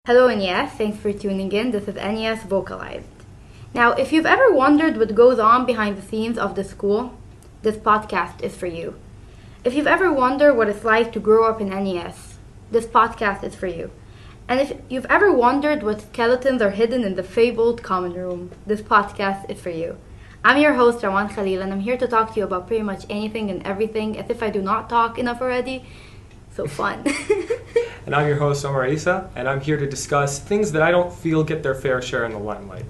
Hello NES, thanks for tuning in. This is NES Vocalized. Now, if you've ever wondered what goes on behind the scenes of the school, this podcast is for you. If you've ever wondered what it's like to grow up in NES, this podcast is for you. And if you've ever wondered what skeletons are hidden in the fabled common room, this podcast is for you. I'm your host, Rowan Khalil, and I'm here to talk to you about pretty much anything and everything, as if I do not talk enough already. So fun. And I'm your host, Omer Eissa, and I'm here to discuss things that I don't feel get their fair share in the limelight.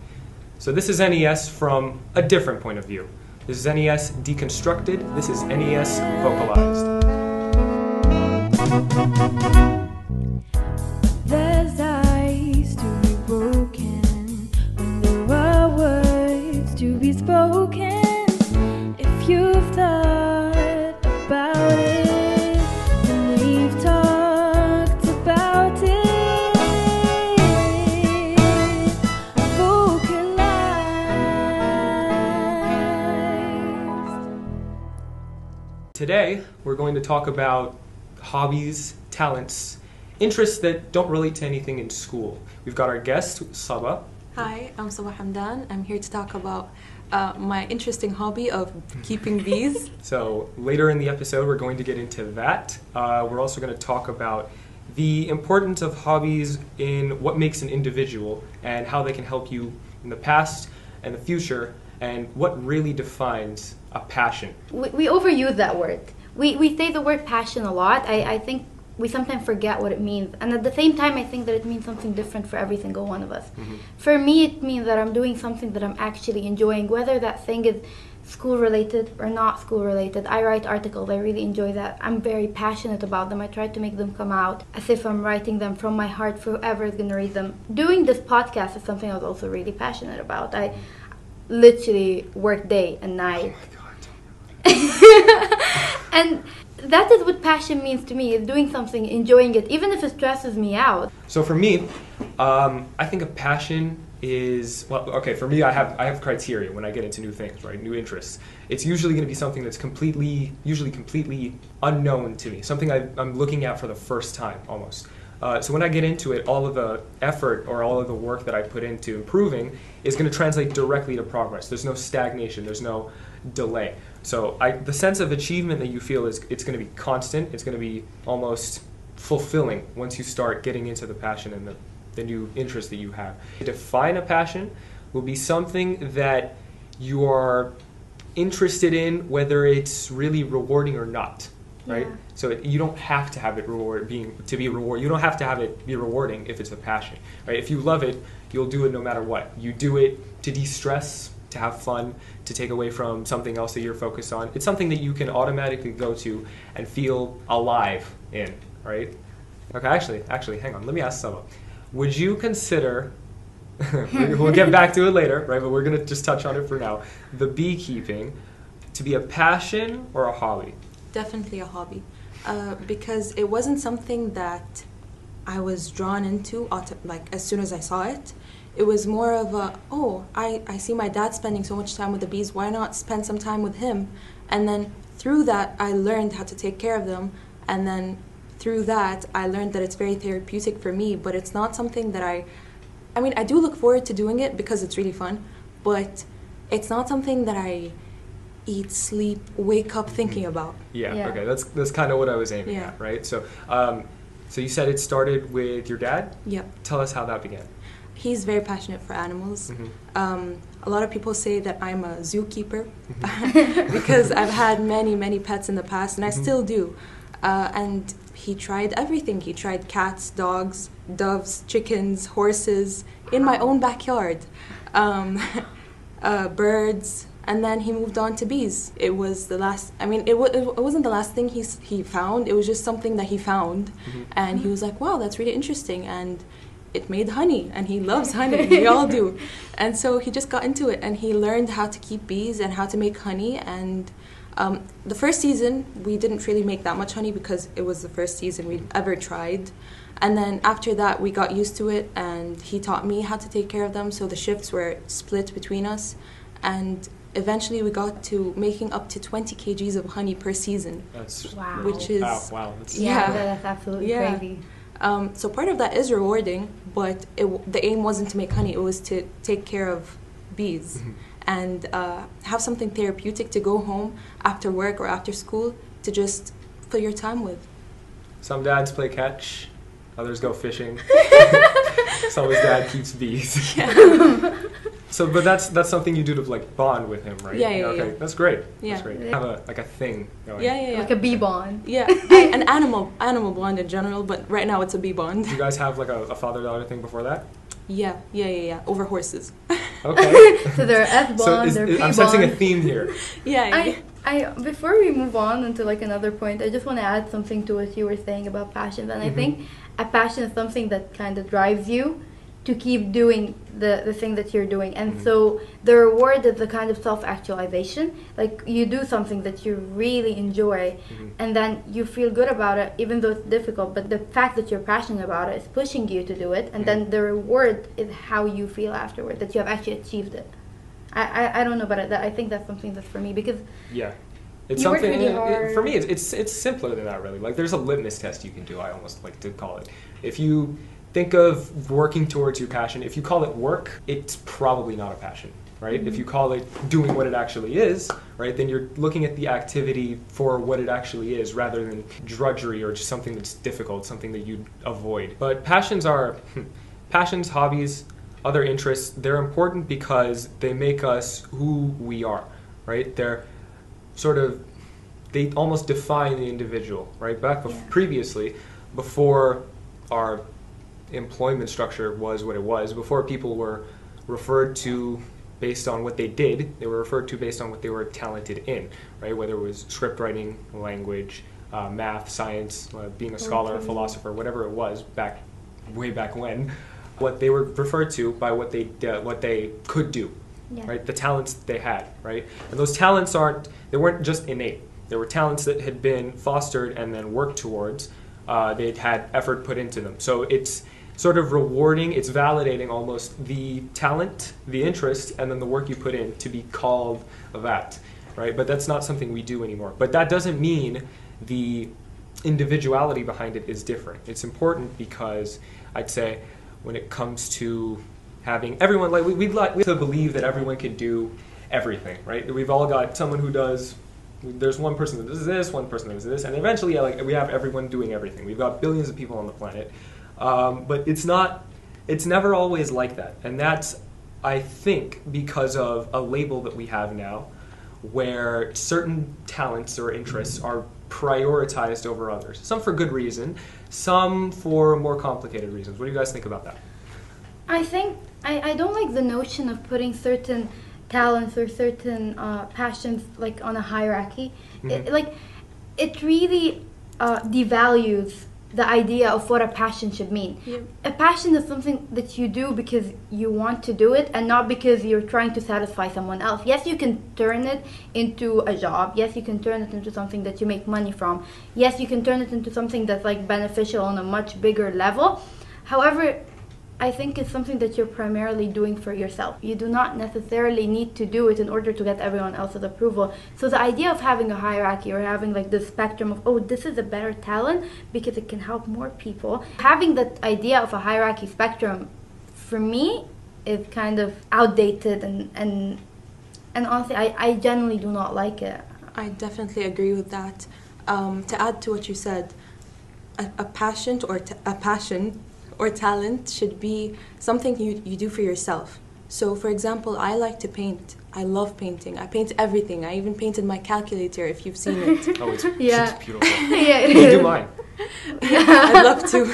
So this is NES from a different point of view. This is NES deconstructed. This is NES vocalized. There's ice to be broken when there are words to be spoken. If you've thought about it, then we've talked about it. Vocalized. Today, we're going to talk about hobbies, talents, interests that don't relate to anything in school. We've got our guest, Saba. Hi, I'm Saba Hamdan. I'm here to talk about my interesting hobby of keeping bees. So later in the episode, we're going to get into that. We're also going to talk about the importance of hobbies in what makes an individual and how they can help you in the past and the future, and what really defines a passion. We overuse that word. We say the word passion a lot. I think we sometimes forget what it means. And at the same time, I think that it means something different for every single one of us. Mm-hmm. For me, it means that I'm doing something that I'm actually enjoying, whether that thing is school-related or not school-related. I write articles. I really enjoy that. I'm very passionate about them. I try to make them come out as if I'm writing them from my heart for whoever is going to read them. Doing this podcast is something I was also really passionate about. I literally work day and night. Oh my God. And that is what passion means to me, is doing something, enjoying it, even if it stresses me out. So for me, I think a passion is, well, okay, for me, I have criteria when I get into new things, right, new interests. It's usually going to be something that's usually completely unknown to me, something I'm looking at for the first time, almost. So when I get into it, all of the effort or all of the work that I put into improving is going to translate directly to progress. There's no stagnation, there's no delay. So the sense of achievement that you feel is it's going to be constant. It's going to be almost fulfilling once you start getting into the passion and the new interest that you have. To define a passion will be something that you are interested in, whether it's really rewarding or not. Right? Yeah. So you don't have to have it You don't have to have it be rewarding if it's a passion. Right? If you love it, you'll do it no matter what. You do it to de-stress, to have fun, to take away from something else that you're focused on. It's something that you can automatically go to and feel alive in, right? Okay, actually, hang on. Let me ask Saba. Would you consider, we'll get back to it later, right? But we're going to just touch on it for now, the beekeeping to be a passion or a hobby? Definitely a hobby. Because it wasn't something that I was drawn into like as soon as I saw it. It was more of I see my dad spending so much time with the bees, why not spend some time with him? And then through that, I learned how to take care of them. And then through that, I learned that it's very therapeutic for me, but it's not something that I do look forward to doing it because it's really fun, but it's not something that I eat, sleep, wake up thinking about. Yeah. Okay, that's kind of what I was aiming at, right? So, so you said it started with your dad? Yep. Tell us how that began. He's very passionate for animals. Mm-hmm. A lot of people say that I'm a zookeeper because I've had many pets in the past, and I still do. And he tried everything. He tried cats, dogs, doves, chickens, horses in my own backyard, birds, and then he moved on to bees. It was the last. It wasn't the last thing he found. It was just something that he found, and he was like, "Wow, that's really interesting." And it made honey, and he loves honey. We all do. And so he just got into it, and he learned how to keep bees and how to make honey. And the first season, we didn't really make that much honey because it was the first season we'd ever tried. And then after that, we got used to it, and he taught me how to take care of them. So the shifts were split between us. And eventually we got to making up to 20 kgs of honey per season. That's wow. Which is wow. That's absolutely crazy. So part of that is rewarding, but the aim wasn't to make honey, it was to take care of bees and have something therapeutic to go home after work or after school to just fill your time with. Some dads play catch, others go fishing. Someone's dad keeps bees. Yeah. So, but that's something you do to like bond with him, right? Yeah, Okay, yeah. that's great. Yeah. That's great. Yeah. Have a thing going. Yeah. Like a bee bond. Yeah, an animal bond in general, but right now it's a bee bond. Do you guys have like a father-daughter thing before that? Yeah, over horses. Okay. So they're F bond, they're P I'm bond. sensing a theme here. Yeah. I before we move on into like another point, I just want to add something to what you were saying about passion. And I think a passion is something that kind of drives you to keep doing the thing that you're doing. And so the reward is the kind of self-actualization. Like you do something that you really enjoy and then you feel good about it even though it's difficult, but the fact that you're passionate about it is pushing you to do it, and then the reward is how you feel afterward, that you have actually achieved it. I don't know, but I think that's something that's for me, because it's you work something really hard. for me it's simpler than that, really. Like there's a litmus test you can do, I almost like to call it. If you think of working towards your passion, if you call it work, it's probably not a passion, right? If you call it doing what it actually is, right, then you're looking at the activity for what it actually is rather than drudgery or just something that's difficult, something that you'd avoid. But passions, hobbies, other interests, they're important because they make us who we are, right? They almost define the individual, right? Previously, before our employment structure was what it was, before people were referred to based on what they did, they were referred to based on what they were talented in, right? Whether it was script writing, language, math, science, being a scholar, a philosopher, whatever it was way back when, what they were referred to by what they could do, right? The talents they had, right? And those talents weren't just innate. They were talents that had been fostered and then worked towards. They'd had effort put into them. So it's sort of rewarding, it's validating almost the talent, the interest, and then the work you put in to be called that, right? But that's not something we do anymore. But that doesn't mean the individuality behind it is different. It's important because I'd say when it comes to having everyone, like we'd like to believe that everyone can do everything, right? We've all got someone who does. There's one person that does this, one person that does this, and eventually, we have everyone doing everything. We've got billions of people on the planet, but it's never always like that, and that's, I think, because of a label that we have now, where certain talents or interests are prioritized over others. Some for good reason, some for more complicated reasons. What do you guys think about that? I think I don't like the notion of putting certain talents or certain passions like on a hierarchy. It really devalues the idea of what a passion should mean. A passion is something that you do because you want to do it and not because you're trying to satisfy someone else. Yes, you can turn it into a job. Yes, you can turn it into something that you make money from. Yes, you can turn it into something that's like beneficial on a much bigger level. However, I think it's something that you're primarily doing for yourself. You do not necessarily need to do it in order to get everyone else's approval. So the idea of having a hierarchy or having like the spectrum of, oh, this is a better talent because it can help more people. Having that idea of a hierarchy spectrum, for me, is kind of outdated and honestly, I generally do not like it. I definitely agree with that. To add to what you said, a passion or talent should be something you do for yourself. So, for example, I like to paint. I love painting. I paint everything. I even painted my calculator, if you've seen it. Oh, it's Yeah. beautiful. Yeah, it You is. do mine. I'd love to.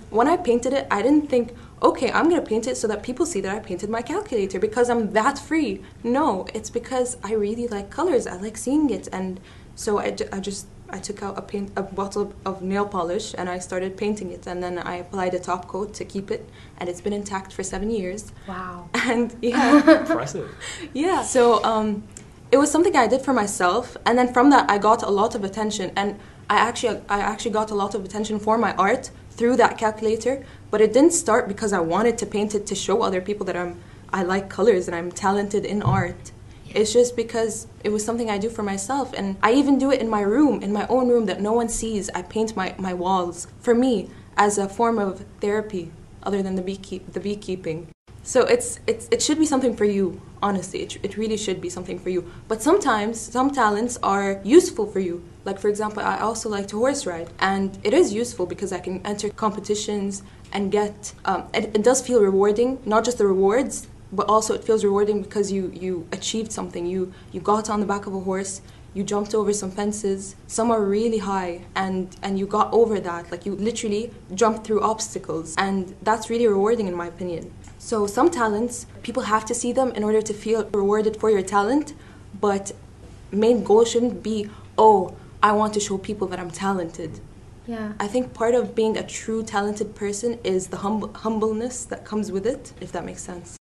When I painted it, I didn't think, okay, I'm going to paint it so that people see that I painted my calculator because I'm that free. No, it's because I really like colors. I like seeing it. And so I took out a bottle of nail polish and I started painting it, and then I applied a top coat to keep it, and it's been intact for 7 years. Wow. And yeah. Impressive. Yeah. So it was something I did for myself, and then from that I got a lot of attention, and I actually got a lot of attention for my art through that calculator, but it didn't start because I wanted to paint it to show other people that I like colors and I'm talented in art. It's just because it was something I do for myself. And I even do it in my room, in my own room that no one sees. I paint my walls for me as a form of therapy other than the beekeeping. So it should be something for you, honestly. It really should be something for you. But sometimes some talents are useful for you. Like, for example, I also like to horse ride. And it is useful because I can enter competitions and get... it does feel rewarding, not just the rewards, but also it feels rewarding because you achieved something. You got on the back of a horse, you jumped over some fences. Some are really high, and you got over that. Like, you literally jumped through obstacles. And that's really rewarding in my opinion. So some talents, people have to see them in order to feel rewarded for your talent, but main goal shouldn't be, oh, I want to show people that I'm talented. Yeah. I think part of being a true talented person is the humbleness that comes with it, if that makes sense.